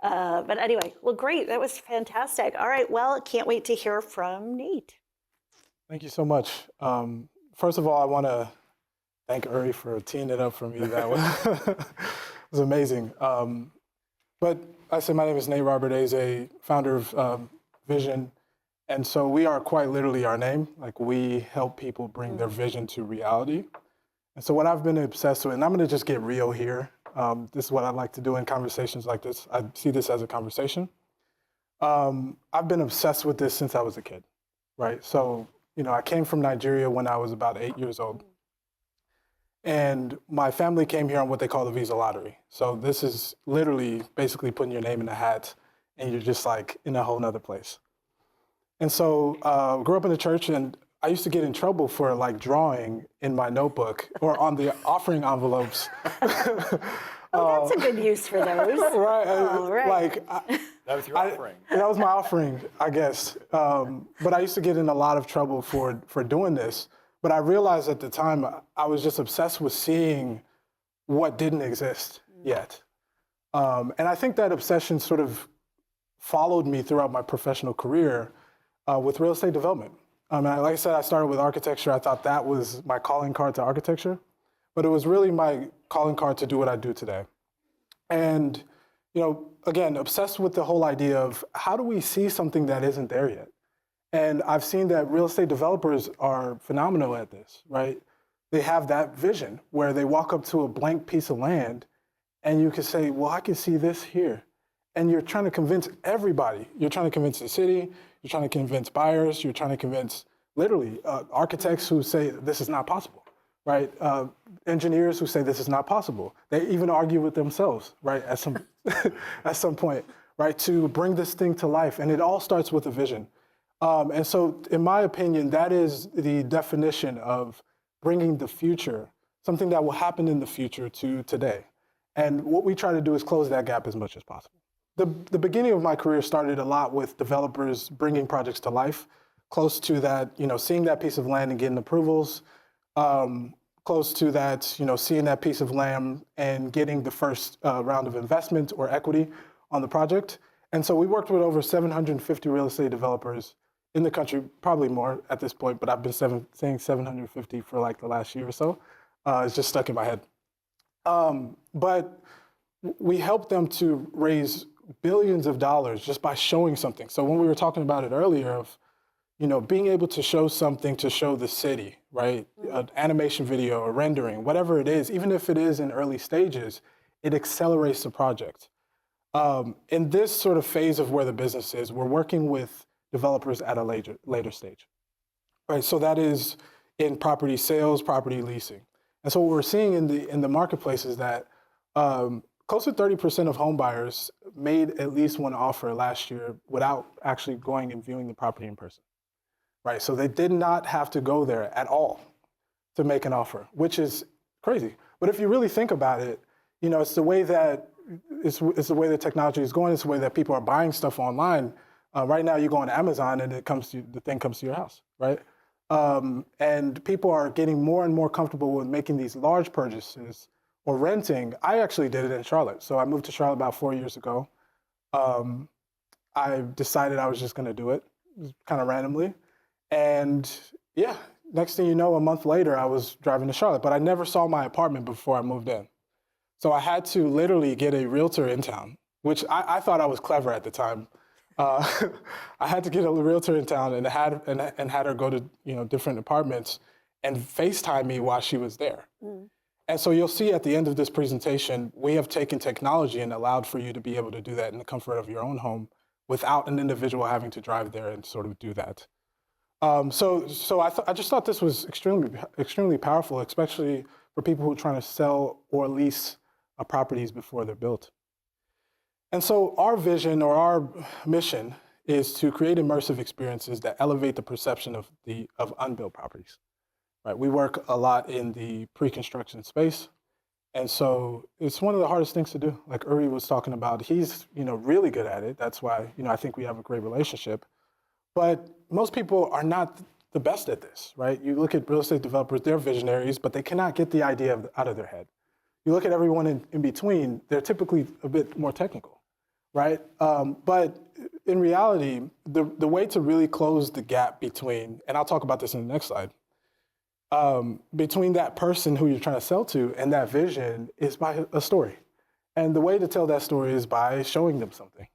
But anyway, well, great. That was fantastic. All right. Well, can't wait to hear from Nate. Thank you so much. First of all, I want to thank Uri for teeing it up for me. That was amazing. But I said, my name is Nate Robert-Eze, founder of Vision. And so we are quite literally our name. Like, we help people bring their vision to reality. And so what I've been obsessed with, and I'm going to just get real here. This is what I like to do in conversations like this. I see this as a conversation. I've been obsessed with this since I was a kid, right? So, I came from Nigeria when I was about 8 years old. And my family came here on what they call the visa lottery. So this is literally basically putting your name in a hat and you're just like in a whole nother place. And so grew up in the church, and I used to get in trouble for like drawing in my notebook or on the offering envelopes. Oh, that's a good use for those. Right. Oh, right. Like, That was your offering. that was my offering, I guess. But I used to get in a lot of trouble for doing this. But I realized at the time I was just obsessed with seeing what didn't exist yet. And I think that obsession sort of followed me throughout my professional career with real estate development. Like I said, I started with architecture. I thought that was my calling card to architecture, but it was really my calling card to do what I do today. And, again, obsessed with the whole idea of how do we see something that isn't there yet? And I've seen that real estate developers are phenomenal at this, right? They have that vision where they walk up to a blank piece of land and you can say, well, I can see this here. And you're trying to convince everybody. You're trying to convince the city. You're trying to convince buyers. You're trying to convince, literally, architects who say this is not possible, right? Engineers who say this is not possible. They even argue with themselves, right, at some point, right, to bring this thing to life. And it all starts with a vision. And so, in my opinion, that is the definition of bringing the future, something that will happen in the future, to today. And what we try to do is close that gap as much as possible. The beginning of my career started a lot with developers bringing projects to life, close to that, seeing that piece of land and getting approvals, close to that, seeing that piece of land and getting the first round of investment or equity on the project. And so we worked with over 750 real estate developers in the country, probably more at this point, but I've been saying 750 for like the last year or so. It's just stuck in my head. But we helped them to raise billions of dollars just by showing something. So when we were talking about it earlier of, being able to show something to show the city, right? An animation video or rendering, whatever it is, even if it is in early stages, it accelerates the project. In this sort of phase of where the business is, we're working with developers at a later stage, right? So that is in property sales, property leasing. And so what we're seeing in the marketplace is that close to 30% of home buyers made at least one offer last year without actually going and viewing the property in person, right? So they did not have to go there at all to make an offer, which is crazy. But if you really think about it, it's the way that it's the way that technology is going. It's the way that people are buying stuff online. Right now, you go on Amazon and the thing comes to your house, right? And people are getting more and more comfortable with making these large purchases or renting. I actually did it in Charlotte. So I moved to Charlotte about 4 years ago. I decided I was just going to do it kind of randomly. And yeah, next thing you know, a month later, I was driving to Charlotte, but I never saw my apartment before I moved in. So I had to literally get a realtor in town, which I thought I was clever at the time. I had to get a realtor in town and had her go to different apartments and FaceTime me while she was there. Mm. And so you'll see at the end of this presentation, we have taken technology and allowed for you to be able to do that in the comfort of your own home without an individual having to drive there and sort of do that. So I just thought this was extremely powerful, especially for people who are trying to sell or lease properties before they're built. And so our vision or our mission is to create immersive experiences that elevate the perception of unbuilt properties. Right? We work a lot in the pre-construction space, and so it's one of the hardest things to do. Like Uri was talking about, he's really good at it. That's why I think we have a great relationship. But most people are not the best at this, right? You look at real estate developers; they're visionaries, but they cannot get the idea out of their head. You look at everyone in between; they're typically a bit more technical, right? But in reality, the way to really close the gap between, and I'll talk about this in the next slide. Between that person who you're trying to sell to and that vision is by a story. And the way to tell that story is by showing them something.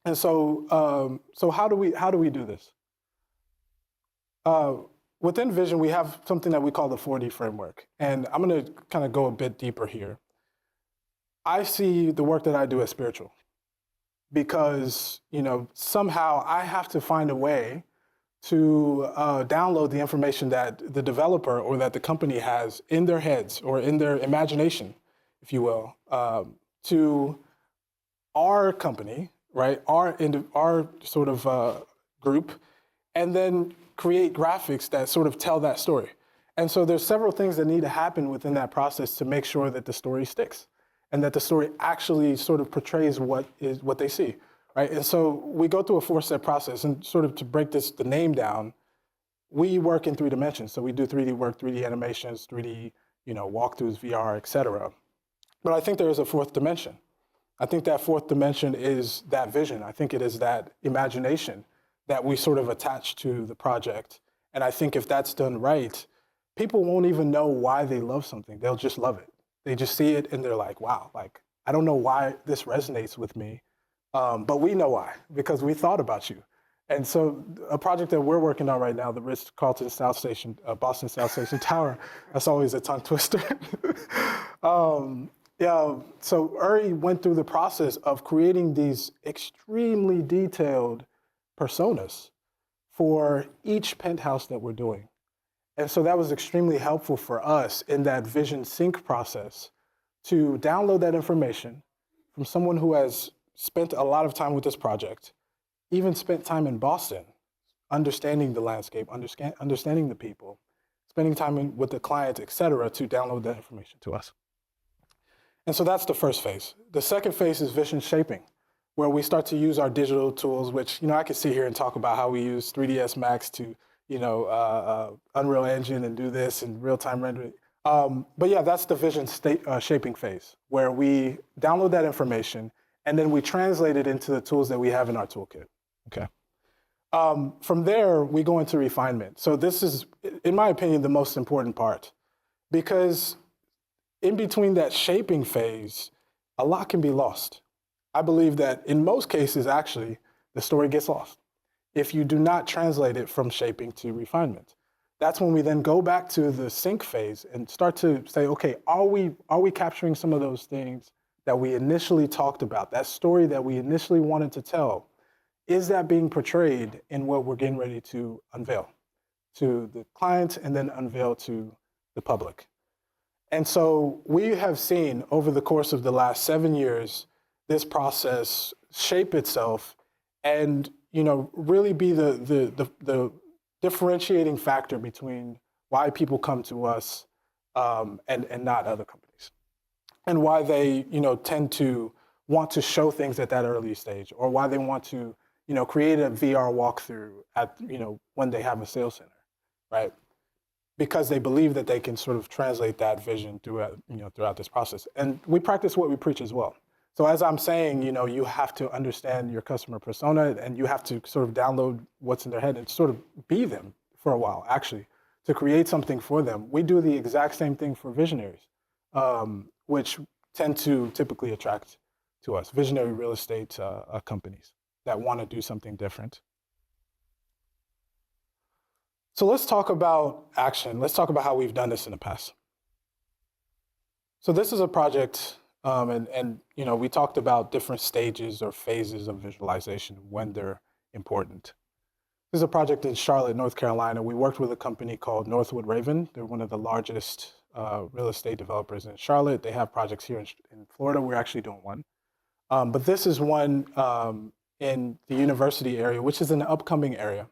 And so how do we do this? Within vision, we have something that we call the 4D framework. And I'm going to kind of go a bit deeper here. I see the work that I do as spiritual because, somehow I have to find a way to download the information that the developer or that the company has in their heads or in their imagination, if you will, to our company, right? Our sort of group, and then create graphics that sort of tell that story. And so there's several things that need to happen within that process to make sure that the story sticks and that the story actually sort of portrays what they see, right? And so we go through a 4-step process, and sort of to break the name down, we work in 3 dimensions. So we do 3D work, 3D animations, 3D, walkthroughs, VR, et cetera. But I think there is a 4th dimension. I think that 4th dimension is that vision. I think it is that imagination that we sort of attach to the project. And I think if that's done right, people won't even know why they love something. They'll just love it. They just see it and they're like, wow, like, I don't know why this resonates with me, but we know why, because we thought about you. And so a project that we're working on right now, the Ritz Carlton South Station, Boston South Station Tower, that's always a tongue twister. So Uri went through the process of creating these extremely detailed personas for each penthouse that we're doing. And so that was extremely helpful for us in that vision sync process to download that information from someone who has spent a lot of time with this project, even spent time in Boston, understanding the landscape, understanding the people, spending time with the client, et cetera, to download that information to us. And so that's the first phase. The second phase is vision shaping, where we start to use our digital tools, which, I could sit here and talk about how we use 3ds Max to Unreal Engine and do this and real-time rendering. But yeah, that's the vision shaping phase, where we download that information and then we translate it into the tools that we have in our toolkit, okay? From there, we go into refinement. So this is, in my opinion, the most important part, because in between that shaping phase, a lot can be lost. I believe that in most cases, actually, the story gets lost if you do not translate it from shaping to refinement. That's when we then go back to the sync phase and start to say, okay, are we capturing some of those things that we initially talked about, that story that we initially wanted to tell? Is that being portrayed in what we're getting ready to unveil to the client and then unveil to the public? And so we have seen over the course of the last 7 years, this process shape itself and really be the differentiating factor between why people come to us and not other companies, and why they tend to want to show things at that early stage, or why they want to create a VR walkthrough at when they have a sales center, right? Because they believe that they can sort of translate that vision throughout this process. And we practice what we preach as well. So as I'm saying, you have to understand your customer persona, and you have to sort of download what's in their head and sort of be them for a while, actually, to create something for them. We do the exact same thing for visionaries, which tend to typically attract to us, visionary real estate companies that want to do something different. So let's talk about action. Let's talk about how we've done this in the past. So this is a project, and we talked about different stages or phases of visualization when they're important. This is a project in Charlotte, North Carolina. We worked with a company called Northwood Raven. They're one of the largest real estate developers in Charlotte. They have projects here in Florida. We're actually doing one. But this is one in the university area, which is an upcoming area.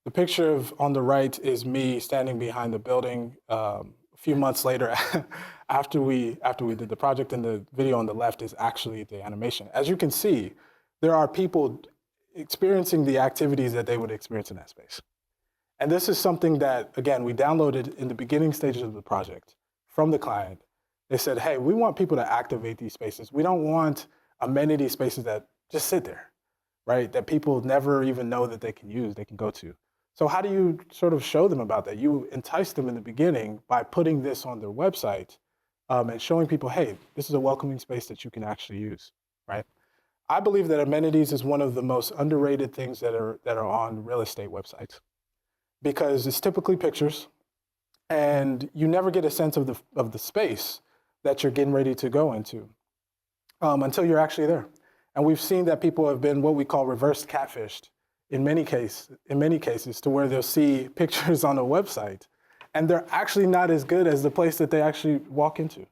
The picture on the right is me standing behind the building a few months later after we did the project, and the video on the left is actually the animation. As you can see, there are people experiencing the activities that they would experience in that space. And this is something that, again, we downloaded in the beginning stages of the project from the client. They said, hey, we want people to activate these spaces. We don't want amenity spaces that just sit there, right? That people never even know that they can use, they can go to. So how do you sort of show them about that? You entice them in the beginning by putting this on their website and showing people, hey, this is a welcoming space that you can actually use, right? I believe that amenities is one of the most underrated things that are on real estate websites, because it's typically pictures, and you never get a sense of the space that you're getting ready to go into until you're actually there. And we've seen that people have been what we call reverse catfished in many cases to where they'll see pictures on a website and they're actually not as good as the place that they actually walk into,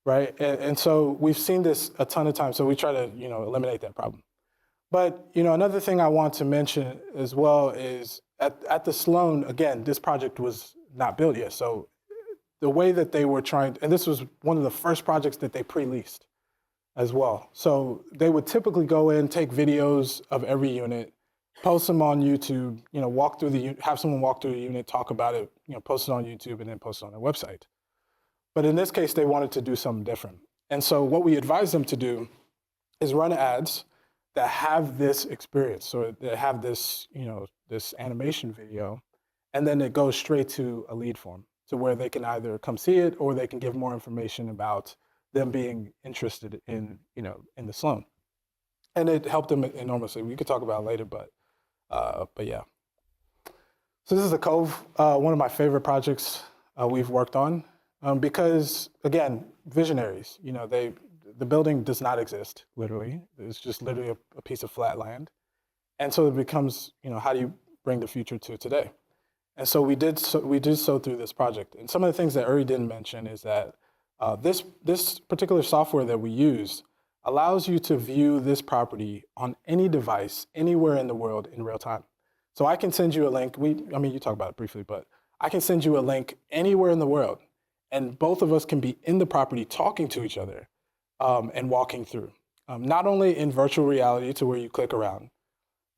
right? And so we've seen this a ton of times, so we try to, eliminate that problem. But, another thing I want to mention as well is at the Sloan, again, this project was not built yet. So the way that they were trying, and this was one of the first projects that they pre-leased as well. So they would typically go in, take videos of every unit, post them on YouTube, have someone walk through the unit, talk about it, post it on YouTube, and then post it on their website. But in this case, they wanted to do something different. And so what we advise them to do is run ads that have this experience. So they have this, this animation video, and then it goes straight to a lead form to where they can either come see it or they can give more information about them being interested in, in the Sloan. And it helped them enormously. We could talk about it later, but yeah. So this is the Cove, one of my favorite projects we've worked on because, again, visionaries, the building does not exist, literally. It's just literally a piece of flat land. And so it becomes, how do you bring the future to today? And so we did so through this project. And some of the things that Uri didn't mention is that this particular software that we use allows you to view this property on any device, anywhere in the world in real time. So I can send you a link. You talked about it briefly, but I can send you a link anywhere in the world, and both of us can be in the property talking to each other and walking through. Not only in virtual reality to where you click around,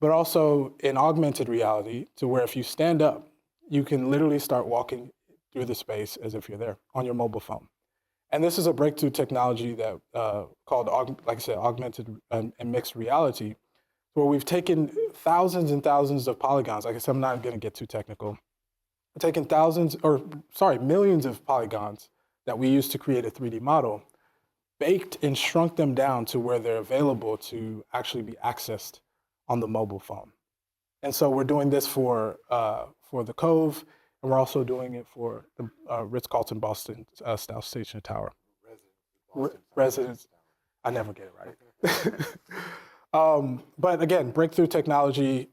but also in augmented reality to where if you stand up, you can literally start walking through the space as if you're there on your mobile phone. And this is a breakthrough technology that called, augmented and mixed reality, where we've taken thousands and thousands of polygons. Like I said, I'm not going to get too technical. We've taken millions of polygons that we use to create a 3D model, baked and shrunk them down to where they're available to actually be accessed on the mobile phone. And so we're doing this for the Cove, and we're also doing it for the Ritz Carlton Boston South Station Tower. Residence. I never get it right. But again, breakthrough technology,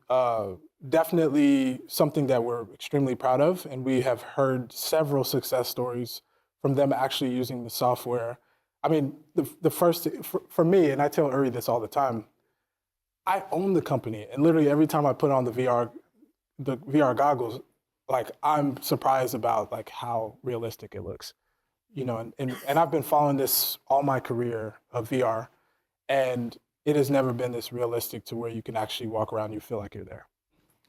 definitely something that we're extremely proud of, and we have heard several success stories from them actually using the software. I mean, the first, for me, and I tell Uri this all the time, I own the company, and literally every time I put on the VR goggles, I'm surprised about how realistic it looks, and I've been following this all my career of VR, and it has never been this realistic to where you can actually walk around and you feel like you're there.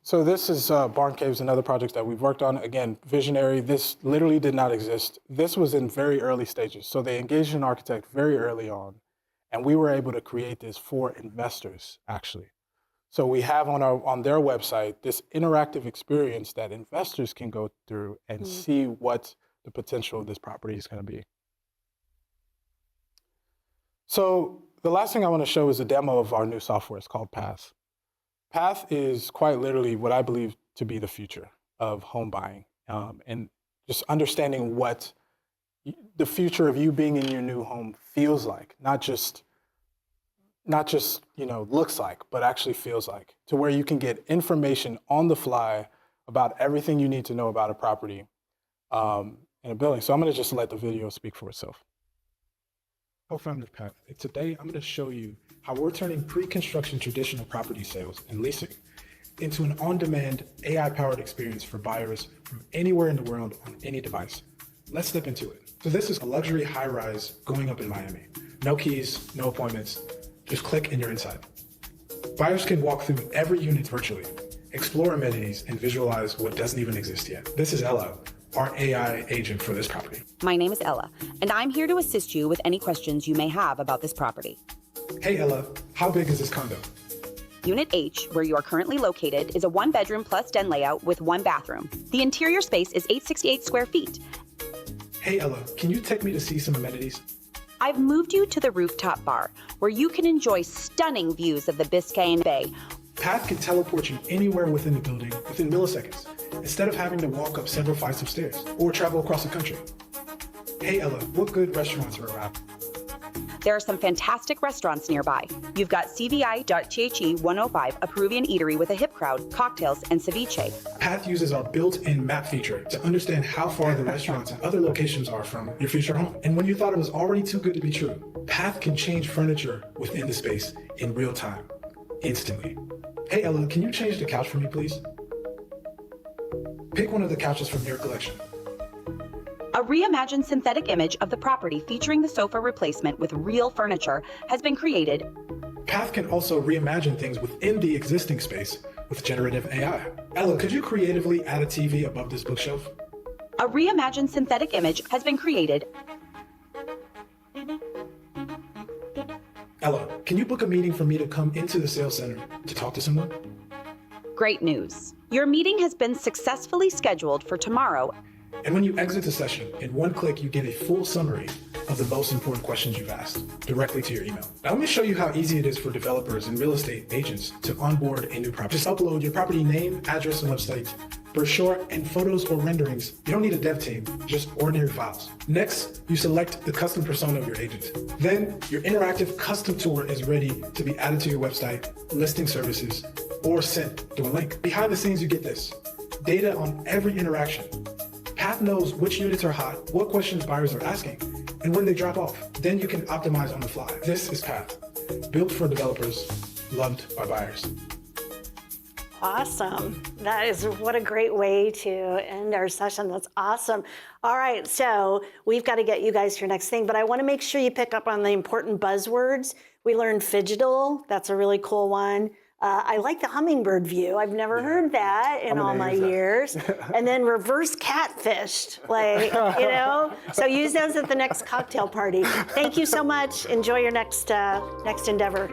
So this is Barn Caves, another project that we've worked on. Again, visionary, this literally did not exist. This was in very early stages. So they engaged an architect very early on, and we were able to create this for investors, actually. So we have on their website this interactive experience that investors can go through and see what the potential of this property is going to be. So the last thing I want to show is a demo of our new software. It's called Path. Path is quite literally what I believe to be the future of home buying, and just understanding what the future of you being in your new home feels like, not just looks like, but actually feels like, to where you can get information on the fly about everything you need to know about a property in a building. So I'm going to just let the video speak for itself. Co-founder Pat, today I'm going to show you how we're turning pre-construction traditional property sales and leasing into an on-demand AI-powered experience for buyers from anywhere in the world on any device. Let's step into it. So this is a luxury high-rise going up in Miami. No keys, no appointments. Just click and you're inside. Buyers can walk through every unit virtually, explore amenities, and visualize what doesn't even exist yet. This is Ella, our AI agent for this property. My name is Ella, and I'm here to assist you with any questions you may have about this property. Hey Ella, how big is this condo? Unit H, where you are currently located, is a 1-bedroom plus den layout with 1 bathroom. The interior space is 868 square feet. Hey Ella, can you take me to see some amenities? I've moved you to the rooftop bar, where you can enjoy stunning views of the Biscayne Bay. Path can teleport you anywhere within the building within milliseconds, instead of having to walk up several flights of stairs or travel across the country. Hey Ella, what good restaurants are around? There are some fantastic restaurants nearby. You've got CVI.THE 105, a Peruvian eatery with a hip crowd, cocktails, and ceviche. Path uses our built-in map feature to understand how far the restaurants and other locations are from your future home. And when you thought it was already too good to be true, Path can change furniture within the space in real time, instantly. Hey Ella, can you change the couch for me, please? Pick one of the couches from your collection. A reimagined synthetic image of the property featuring the sofa replacement with real furniture has been created. Path can also reimagine things within the existing space with generative AI. Ella, could you creatively add a TV above this bookshelf? A reimagined synthetic image has been created. Ella, can you book a meeting for me to come into the sales center to talk to someone? Great news. Your meeting has been successfully scheduled for tomorrow. And when you exit the session, in one click, you get a full summary of the most important questions you've asked directly to your email. Now, let me show you how easy it is for developers and real estate agents to onboard a new property. Just upload your property name, address, and website, brochure, and photos or renderings. You don't need a dev team, just ordinary files. Next, you select the custom persona of your agent. Then, your interactive custom tour is ready to be added to your website, listing services, or sent through a link. Behind the scenes, you get this: data on every interaction. Path knows which units are hot, what questions buyers are asking, and when they drop off. Then you can optimize on the fly. This is Path, built for developers, loved by buyers. Awesome. That is, what a great way to end our session. That's awesome. All right, so we've got to get you guys to your next thing, but I want to make sure you pick up on the important buzzwords. We learned phygital. That's a really cool one. I like the hummingbird view. I've never heard that in all my years. And then reverse catfished, like, you know? So use those at the next cocktail party. Thank you so much. Enjoy your next endeavor.